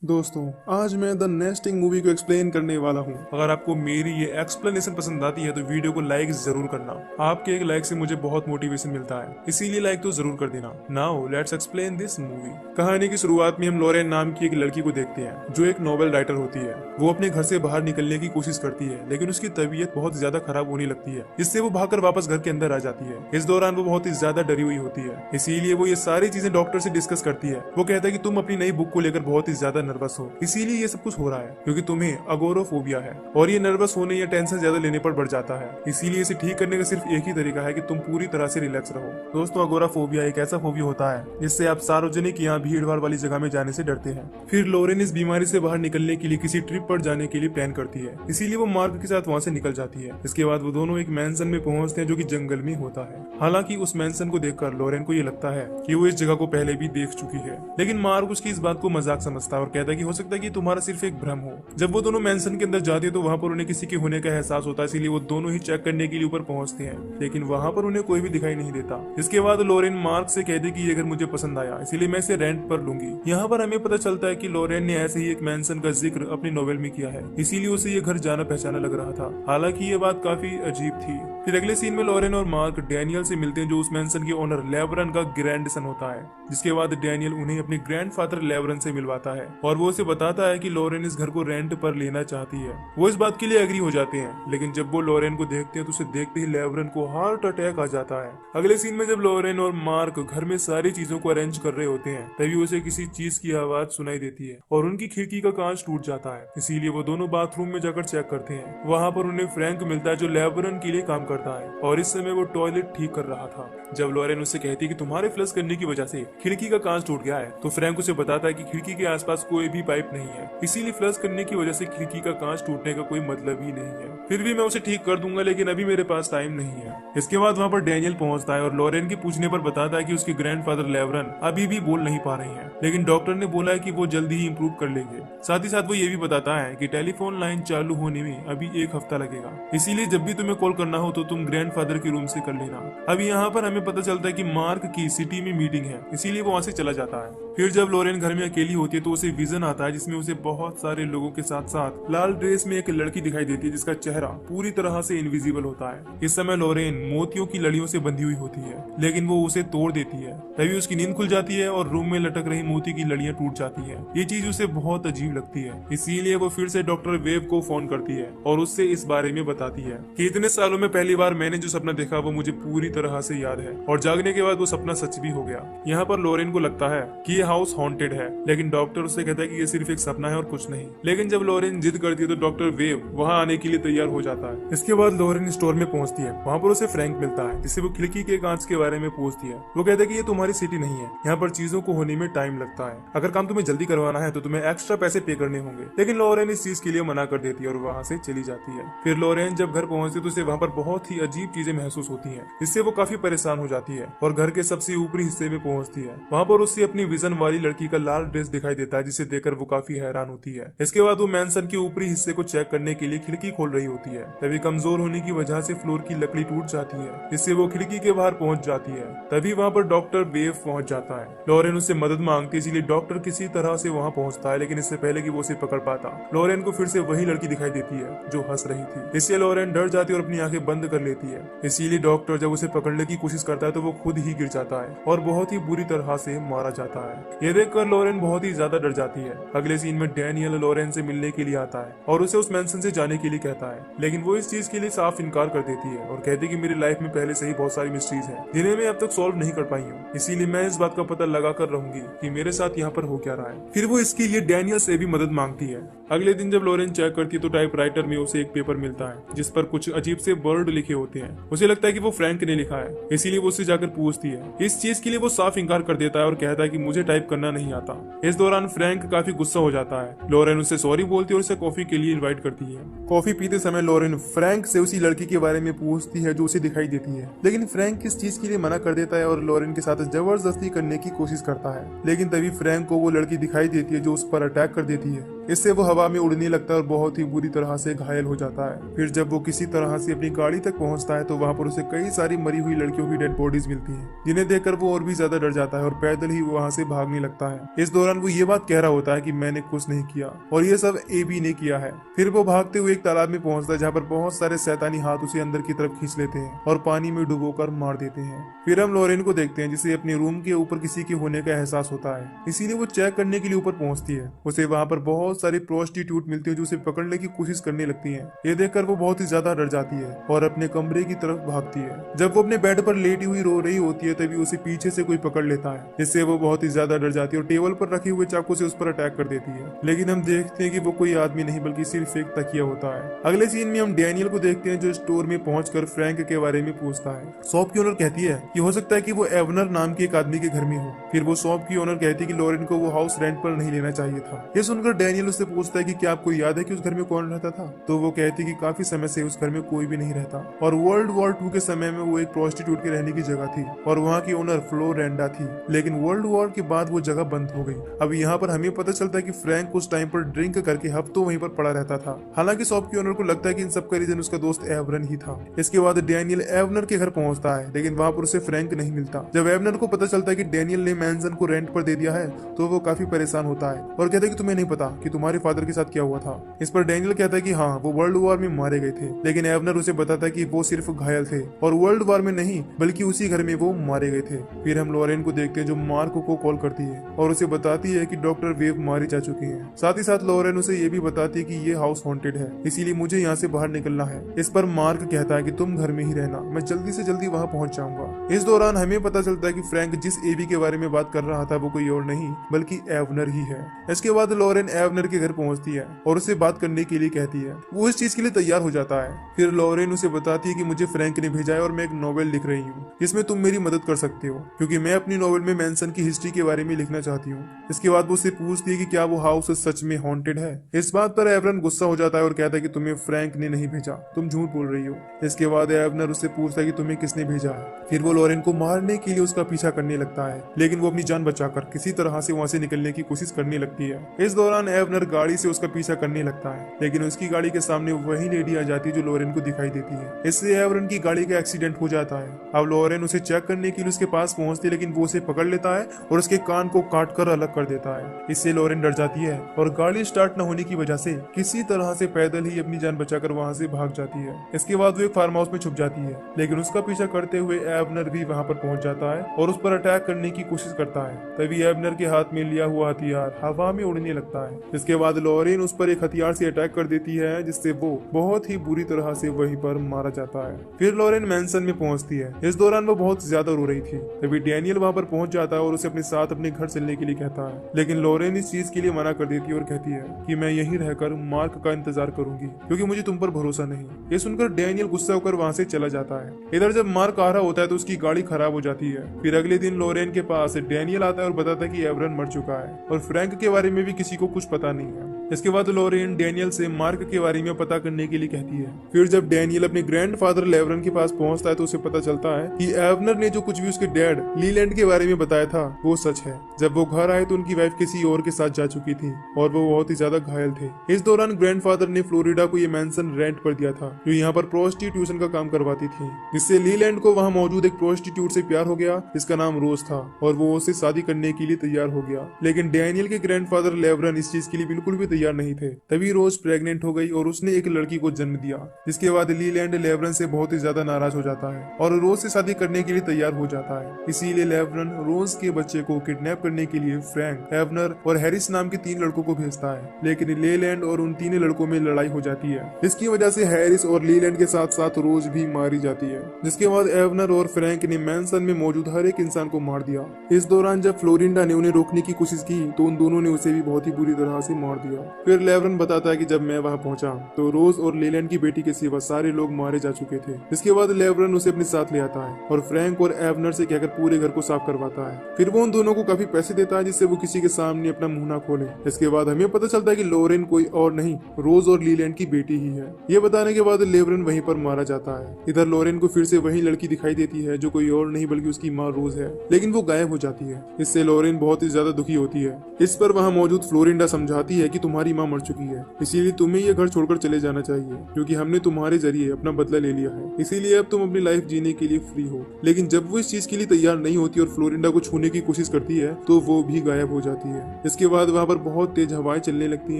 दोस्तों, आज मैं द नेस्टिंग मूवी को एक्सप्लेन करने वाला हूँ। अगर आपको मेरी ये एक्सप्लेनेशन पसंद आती है तो वीडियो को लाइक जरूर करना। आपके एक लाइक से मुझे बहुत मोटिवेशन मिलता है, इसीलिए लाइक तो जरूर कर देना। Now let's explain this movie. कहानी की शुरुआत में हम लॉरेन नाम की एक लड़की को देखते हैं जो एक नोवेल राइटर होती है। वो अपने घर से बाहर निकलने की कोशिश करती है, लेकिन उसकी तबीयत बहुत ज्यादा खराब होने लगती है, जिससे वो भागकर वापस घर के अंदर आ जाती है। इस दौरान वो बहुत ही ज्यादा डरी हुई होती है, इसीलिए वो ये सारी चीजें डॉक्टर से डिस्कस करती है। वो कहता है कि तुम अपनी नई बुक को लेकर बहुत ही ज्यादा नर्वस हो, इसीलिए ये सब कुछ हो रहा है क्योंकि तुम्हें अगोराफोबिया है और ये नर्वस होने या टेंशन ज्यादा लेने पर बढ़ जाता है। इसीलिए इसे ठीक करने का सिर्फ एक ही तरीका है कि तुम पूरी तरह से रिलैक्स रहो। दोस्तों, अगोराफोबिया एक ऐसा फोबिया होता है जिससे आप सार्वजनिक या भीड़ भाड़ वाली जगह में जाने से डरते हैं। फिर लॉरेन इस बीमारी से बाहर निकलने के लिए किसी ट्रिप पर जाने के लिए प्लान करती है, इसीलिए वो मार्क के साथ वहाँ से निकल जाती है। इसके बाद वो दोनों एक मैंसन में पहुंचते हैं जो कि जंगल में होता है। हालांकि उस मैंसन को देखकर लॉरेन को ये लगता है कि वो इस जगह को पहले भी देख चुकी है, लेकिन मार्क उसकी इस बात को मजाक समझता है और कहता है कि हो सकता है कि तुम्हारा सिर्फ एक भ्रम हो। जब वो दोनों मैंसन के अंदर जाते हैं तो वहाँ पर उन्हें किसी के होने का एहसास होता है, इसीलिए वो दोनों ही चेक करने के लिए ऊपर पहुंचते हैं, लेकिन वहाँ पर उन्हें कोई भी दिखाई नहीं देता। इसके बाद लॉरेन मार्क से कहती कि ये घर मुझे पसंद आया, इसीलिए मैं इसे रेंट पर लूंगी। यहाँ पर हमें पता चलता है कि लॉरेन ने ऐसे ही एक मैंसन का जिक्र अपनी नोवेल में किया है, इसीलिए उसे ये घर जाना पहचाना लग रहा था। हालांकि ये बात काफी अजीब थी। फिर अगले सीन में लॉरेन और मार्क डैनियल से मिलते हैं जो उस मैंसन के ओनर लेब्रन का ग्रैंडसन होता है। जिसके बाद डैनियल उन्हें अपने ग्रैंडफादर लेब्रन से मिलवाता है और वो उसे बताता है कि लॉरेन इस घर को रेंट पर लेना चाहती है। वो इस बात के लिए एग्री हो जाते हैं, लेकिन जब वो लॉरेन को देखते हैं तो उसे देखते ही लेब्रन को हार्ट अटैक आ जाता है। अगले सीन में जब लॉरेन और मार्क घर में सारी चीजों को अरेंज कर रहे होते हैं तभी उसे किसी चीज की आवाज सुनाई देती है और उनकी खिड़की का कांच टूट जाता है। इसीलिए वो दोनों बाथरूम में जाकर चेक करते हैं। वहाँ पर उन्हें फ्रैंक मिलता है जो लेब्रन के लिए काम करता है और इस समय वो टॉयलेट ठीक कर रहा था। जब लॉरेन उससे कहती है कि तुम्हारे फ्लश करने की वजह से खिड़की का कांच टूट गया है, तो फ्रैंक उसे बताता है कि खिड़की के आसपास कोई भी पाइप नहीं है, इसीलिए फ्लश करने की वजह से खिड़की का कांच टूटने का कोई मतलब ही नहीं है। फिर भी मैं उसे ठीक कर दूंगा, लेकिन अभी मेरे पास टाइम नहीं है। इसके बाद वहाँ पर डैनियल पहुंचता है और लॉरेन के पूछने पर बताता है कि उसके ग्रैंडफादर लेब्रन अभी भी बोल नहीं पा रहे हैं, लेकिन डॉक्टर ने बोला है कि वो जल्दी ही इम्प्रूव कर लेंगे। साथ ही साथ वो ये भी बताता है कि टेलीफोन लाइन चालू होने में अभी 1 हफ्ता लगेगा, इसीलिए जब भी तुम्हें कॉल करना हो तो तुम ग्रैंडफादर के रूम से कर लेना। अभी यहाँ पर हमें पता चलता है कि मार्क की सिटी में मीटिंग है, इसीलिए वो वहाँ से चला जाता है। फिर जब लॉरेन घर में अकेली होती है तो उसे विजन आता है जिसमें उसे बहुत सारे लोगों के साथ साथ लाल ड्रेस में एक लड़की दिखाई देती है जिसका चेहरा पूरी तरह से इनविजिबल होता है। इस समय लॉरेन मोतियों की लड़ियों से बंधी हुई होती है, लेकिन वो उसे तोड़ देती है। तभी उसकी नींद खुल जाती है और रूम में लटक रही मोती की लड़ियां टूट जाती है। ये चीज उसे बहुत अजीब लगती है, इसीलिए वो फिर से डॉक्टर वेव को फोन करती है और उससे इस बारे में बताती है कि इतने सालों में पहली बार मैंने जो सपना देखा वो मुझे पूरी तरह से याद है और जागने के बाद वो सपना सच भी हो गया। यहाँ पर लॉरेन को लगता है कि ये हाउस हॉन्टेड है, लेकिन डॉक्टर उससे कहता है कि ये सिर्फ एक सपना है और कुछ नहीं। लेकिन जब लॉरेन जिद करती है तो डॉक्टर वेव वहाँ आने के लिए तैयार हो जाता है। इसके बाद लॉरेन स्टोर में पहुंचती है। वहाँ पर उसे फ्रैंक मिलता है जिससे वो खिड़की के कांच के बारे में पूछती है। वो कहता है कि ये तुम्हारी सिटी नहीं है, यहाँ पर चीजों को होने में टाइम लगता है। अगर काम तुम्हें जल्दी करवाना है तो तुम्हें एक्स्ट्रा पैसे पे करने होंगे। लेकिन लॉरेन इस चीज के लिए मना कर देती है और वहाँ से चली जाती है। फिर लॉरेन जब घर पहुंचती है तो उसे वहाँ पर बहुत ही अजीब चीजें महसूस होती है, जिससे वो काफी परेशान हो जाती है और घर के सबसे ऊपरी हिस्से में पहुंचती है। वहाँ पर उससे अपनी विजन वाली लड़की का लाल ड्रेस दिखाई देता है जिसे देखकर वो काफी हैरान होती है। इसके बाद वो मैंसन के ऊपरी हिस्से को चेक करने के लिए खिड़की खोल रही होती है। तभी कमजोर होने की वजह से फ्लोर की लकड़ी टूट जाती है, जिससे वो खिड़की के बाहर पहुंच जाती है। तभी वहाँ पर डॉक्टर वेव पहुंच जाता है। लॉरेन उससे मदद मांगती है, इसीलिए डॉक्टर किसी तरह से वहाँ पहुंचता है, लेकिन इससे पहले कि वो उसे पकड़ पाता लॉरेन को फिर से वही लड़की दिखाई देती है जो हंस रही थी। इससे लॉरेन डर जाती है और अपनी आंखें बंद कर लेती है। इसीलिए डॉक्टर जब उसे पकड़ने की कोशिश करता है तो वो खुद ही गिर जाता है और बहुत ही बुरी तरह से मारा जाता है। ये देखकर लॉरेन बहुत ही ज्यादा डर जाती है। अगले सीन में डैनियल लॉरेन से मिलने के लिए आता है और उसे उस मैंसन से जाने के लिए कहता है, लेकिन वो इस चीज के लिए साफ इनकार कर देती है और कहती है कि मेरी लाइफ में पहले से ही बहुत सारी मिस्ट्रीज हैं जिन्हें मैं अब तक सॉल्व नहीं कर पाई हूँ, इसीलिए मैं इस बात का पता लगा कर रहूंगी कि मेरे साथ यहाँ पर हो क्या रहा है। फिर वो इसके लिए डैनियल से भी मदद मांगती है। अगले दिन जब लॉरेन चेक करती है तो टाइपराइटर में उसे एक पेपर मिलता है जिस पर कुछ अजीब से वर्ड लिखे होते हैं। उसे लगता है कि वो फ्रैंक ने लिखा है, इसीलिए वो उससे जाकर पूछती है। इस चीज के लिए वो साफ इनकार कर देता है और कहता है कि मुझे टाइप करना नहीं आता। इस दौरान फ्रैंक काफी गुस्सा हो जाता है। लॉरेन उससे सॉरी बोलती है और उसे कॉफी के लिए इनवाइट करती है। कॉफी पीते समय लॉरेन फ्रैंक से उसी लड़की के बारे में पूछती है जो उसे दिखाई देती है, लेकिन फ्रैंक इस चीज के लिए मना कर देता है और लॉरेन के साथ जबरदस्ती करने की कोशिश करता है। लेकिन तभी फ्रैंक को वो लड़की दिखाई देती है जो उस पर अटैक कर देती है। इससे वो हवा में उड़ने लगता है और बहुत ही बुरी तरह से घायल हो जाता है। फिर जब वो किसी तरह से अपनी गाड़ी तक पहुंचता है तो वहाँ पर उसे कई सारी मरी हुई लड़कियों की डेड बॉडीज मिलती है, जिन्हें देखकर वो और भी ज्यादा डर जाता है और पैदल ही वहाँ से भागने लगता है। इस दौरान वो ये बात कह रहा होता है कि मैंने कुछ नहीं किया और ये सब एबी ने किया है। फिर वो भागते हुए एक तालाब में पहुंचता है जहाँ पर बहुत सारे शैतानी हाथ उसे अंदर की तरफ खींच लेते हैं और पानी में डुबोकर मार देते हैं। फिर हम लॉरेन को देखते हैं जिसे अपने रूम के ऊपर किसी के होने का एहसास होता है, इसीलिए वो चेक करने के लिए ऊपर पहुंचती है। उसे वहाँ पर बहुत सारी प्रोस्टिट्यूट मिलती है जो उसे पकड़ने की कोशिश करने लगती है। ये देखकर वो बहुत ही ज्यादा डर जाती है और अपने कमरे की तरफ भागती है। जब वो अपने बेड पर लेटी हुई रो रही होती है तभी उसे पीछे से कोई पकड़ लेता है, जिससे वो बहुत ही ज्यादा डर जाती है और टेबल पर रखे हुए चाकू से उस पर अटैक कर देती है। लेकिन हम देखते हैं कि वो कोई आदमी नहीं बल्कि सिर्फ एक तकिया होता है। अगले सीन में हम डैनियल को देखते हैं जो स्टोर में पहुंचकर फ्रैंक के बारे में पूछता है। शॉप की ओनर कहती है कि हो सकता है कि वो एवनर नाम के एक आदमी के घर में हो। फिर वो शॉप की ओनर कहती है कि लॉरेन को वो हाउस रेंट पर नहीं लेना चाहिए था। ये सुनकर डैनियल उससे पूछता है कि क्या आपको याद है कि उस घर में कौन रहता था। तो वो कहती है कि काफी समय से उस घर में कोई भी नहीं रहता और वर्ल्ड वॉर 2 के समय में वो एक प्रोस्टिट्यूट के रहने की जगह थी और वहाँ की ओनर फ्लोरेंडा थी। लेकिन वर्ल्ड वॉर के बाद वो जगह बंद हो गई। अब यहाँ पर हमें पता चलता है कि फ्रैंक उस टाइम पर ड्रिंक करके हफ्तों वहीं पर पड़ा रहता था। हालांकि शॉप की ओनर को लगता है कि इन सब का रीजन उसका दोस्त एवरन ही था। इसके बाद डैनियल एवनर के घर पहुंचता है लेकिन वहाँ पर उसे फ्रैंक नहीं मिलता। जब एवनर को पता चलता है कि डैनियल ने मैंसन को रेंट पर दे दिया है तो वो काफी परेशान होता है और कहता है कि तुम्हें नहीं पता कि तुम्हारे फादर के साथ क्या हुआ था। इस पर डैनियल कहता है कि हाँ, वो वर्ल्ड वॉर में मारे गए थे। लेकिन एवनर उसे बताता है कि वो सिर्फ घायल थे और वर्ल्ड वॉर में नहीं बल्कि उसी घर में वो मारे गए थे। फिर हम लॉरेन को देखते हैं जो मार्क को कॉल करती है और उसे बताती है कि डॉक्टर वेव मारी जा चुकी है। साथ ही साथ लॉरेन उसे ये भी बताती है कि ये हाउस हॉन्टेड है, इसीलिए मुझे यहाँ से बाहर निकलना है। इस पर मार्क कहता है कि तुम घर में ही रहना, मैं जल्दी से जल्दी वहाँ पहुँच जाऊंगा। इस दौरान हमें पता चलता है कि फ्रैंक जिस एबी के बारे में बात कर रहा था वो कोई और नहीं बल्कि एवनर ही है। इसके बाद लॉरेन एवनर के घर पहुंचती है और उसे बात करने के लिए कहती है। वो इस चीज के लिए तैयार हो जाता है। फिर लॉरेन उसे बताती है कि मुझे फ्रैंक ने भेजा है और मैं एक नॉवेल लिख रही हूँ जिसमें तुम मेरी मदद कर सकते हो, क्योंकि मैं अपनी नॉवेल में मैंसन की हिस्ट्री के बारे में लिखना चाहती हूँ। इसके बाद वो उससे पूछती है कि क्या वो हाउस सच में हॉन्टेड है। इस बात पर एवरन गुस्सा हो जाता है और कहता है कि तुम्हें फ्रैंक ने नहीं भेजा, तुम झूठ बोल रही हो। इसके बाद एवनर उससे पूछता है कि तुम्हें किसने भेजा है। फिर वो लॉरेन को मारने के लिए उसका पीछा करने लगता है, लेकिन वो अपनी जान बचाकर किसी तरह से वहां से निकलने की कोशिश करने लगती है। इस दौरान एवनर गाड़ी से उसका पीछा करने लगता है, लेकिन उसकी गाड़ी के सामने वही लेडी आ जाती है जो लॉरेन को दिखाई देती है। इससे एवरन की गाड़ी का एक्सीडेंट हो जाता है। अब लॉरेन उसे चेक करने के लिए उसके पास पहुंचती है, लेकिन वो उसे पकड़ लेता है और उसके कान को काट कर अलग कर देता है। इससे लॉरेन डर जाती है और गाड़ी स्टार्ट न होने की वजह से किसी तरह से पैदल ही अपनी जान बचाकर वहां से भाग जाती है। इसके बाद वो एक फार्म हाउस में छुप जाती है, लेकिन उसका पीछा करते हुए एवनर भी वहां पर पहुंच जाता है और उस पर अटैक करने की कोशिश करता है। तभी एवनर के हाथ में लिया हुआ हथियार हवा में उड़ने लगता है। इसके बाद लॉरेन उस पर एक हथियार से अटैक कर देती है, जिससे वो बहुत ही बुरी तरह से वहीं पर मारा जाता है। फिर लॉरेन मैंसन में पहुंचती है। इस दौरान वो बहुत ज्यादा रो रही थी। तभी डैनियल वहां पर पहुंच जाता है और उसे अपने साथ अपने घर चलने के लिए कहता है, लेकिन लॉरेन इस चीज के लिए मना कर देती है और कहती है कि मैं यहीं रहकर मार्क का इंतजार करूंगी, क्योंकि मुझे तुम पर भरोसा नहीं। ये सुनकर डैनियल गुस्सा होकर वहां से चला जाता है। इधर जब मार्क आ रहा होता है तो उसकी गाड़ी खराब हो जाती है। फिर अगले दिन लॉरेन के पास डैनियल आता है और बताता है कि एवरन मर चुका है और फ्रैंक के बारे में भी किसी को कुछ पता नहीं है। इसके बाद लॉरेन डैनियल से मार्क के बारे में पता करने के लिए कहती है। फिर जब डैनियल अपने ग्रैंडफादर लेवरन के पास पहुंचता है तो उसे पता चलता है कि एवनर ने जो कुछ भी उसके डैड लीलैंड के बारे में बताया था वो सच है। जब वो घर आए तो उनकी वाइफ किसी और के साथ जा चुकी थी और वो बहुत ही ज्यादा घायल थे। इस दौरान ग्रैंडफादर ने फ्लोरिडा को ये मैंसन रेंट पर दिया था जो यहाँ पर प्रोस्टिट्यूशन का काम करवाती थी, जिससे लीलैंड को वहाँ मौजूद एक प्रोस्टिट्यूट से प्यार हो गया जिसका नाम रोज था और वो उससे शादी करने के लिए तैयार हो गया। लेकिन डैनियल के ग्रैंडफादर लेवरन इस चीज के लिए बिल्कुल भी तैयार नहीं थे। तभी रोज प्रेग्नेंट हो गई और उसने एक लड़की को जन्म दिया, जिसके बाद लीलैंड लेवरन से बहुत ही ज्यादा नाराज हो जाता है और रोज से शादी करने के लिए तैयार हो जाता है। इसीलिए लेवरन रोज के बच्चे को किडनैप करने के लिए फ्रैंक, एवनर और हैरिस नाम के 3 लड़कों को भेजता है। लेकिन लीलैंड और उन 3 लड़कों में लड़ाई हो जाती है, जिसकी वजह से हैरिस और लीलैंड के साथ साथ रोज भी मारी जाती है। जिसके बाद एवनर और फ्रैंक ने मैंसन में मौजूद हर एक इंसान को मार दिया। इस दौरान जब फ्लोरिंडा ने उन्हें रोकने की कोशिश की तो उन दोनों ने उसे भी बहुत ही बुरी तरह से मार दिया। फिर लेवरन बताता है कि जब मैं वहां पहुंचा तो रोज और लीलैंड की बेटी के सिवा सारे लोग मारे जा चुके थे। इसके बाद लेवरन उसे अपने साथ ले आता है और फ्रैंक और एवनर से कहकर पूरे घर को साफ करवाता है। फिर वो उन दोनों को काफी पैसे देता है जिससे वो किसी के सामने अपना मुंह ना खोले। इसके बाद हमें पता चलता है कि लॉरेन कोई और नहीं, रोज और लीलैंड की बेटी ही है। ये बताने के बाद लेवरन वहीं पर मारा जाता है। इधर लॉरेन को फिर से वही लड़की दिखाई देती है जो कोई और नहीं बल्कि उसकी माँ रोज है, लेकिन वो गायब हो जाती है। इससे लॉरेन बहुत ही ज्यादा दुखी होती है। इस पर वहाँ मौजूद फ्लोरिंडा समझाती है कि तुम्हारे तुम्हारी माँ मर चुकी है, इसीलिए तुम्हें ये घर छोड़कर चले जाना चाहिए, क्योंकि हमने तुम्हारे जरिए अपना बदला ले लिया है, इसीलिए अब तुम अपनी लाइफ जीने के लिए फ्री हो। लेकिन जब वो इस चीज के लिए तैयार नहीं होती और फ्लोरिंडा को छूने की कोशिश करती है तो वो भी गायब हो जाती है। इसके बाद वहाँ पर बहुत तेज हवाएं चलने लगती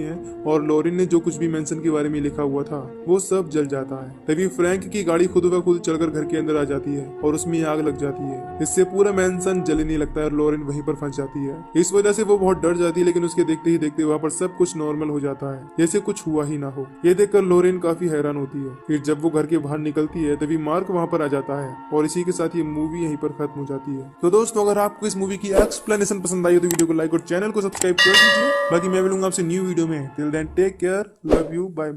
हैं और लॉरेन ने जो कुछ भी मैंसन के बारे में लिखा हुआ था वो सब जल जाता है। तभी फ्रैंक की गाड़ी खुद ब खुद चलकर घर के अंदर आ जाती है और उसमें आग लग जाती है। इससे पूरा मैंसन जलने लगता है और लॉरेन वहीं पर फंस जाती है। इस वजह से वो बहुत डर जाती है, लेकिन उसके देखते ही देखते वहाँ पर सब कुछ नॉर्मल हो जाता है, जैसे कुछ हुआ ही ना हो। ये देखकर लॉरेन काफी हैरान होती है। फिर जब वो घर के बाहर निकलती है तभी मार्क वहाँ पर आ जाता है और इसी के साथ ये मूवी यहीं पर खत्म हो जाती है। तो दोस्तों, अगर आपको इस मूवी की एक्सप्लेनेशन पसंद आई हो तो वीडियो को लाइक और चैनल को सब्सक्राइब कर दीजिए। बाकी मैं मिलूंगा आपसे न्यू वीडियो में। Till then take care, love you, bye.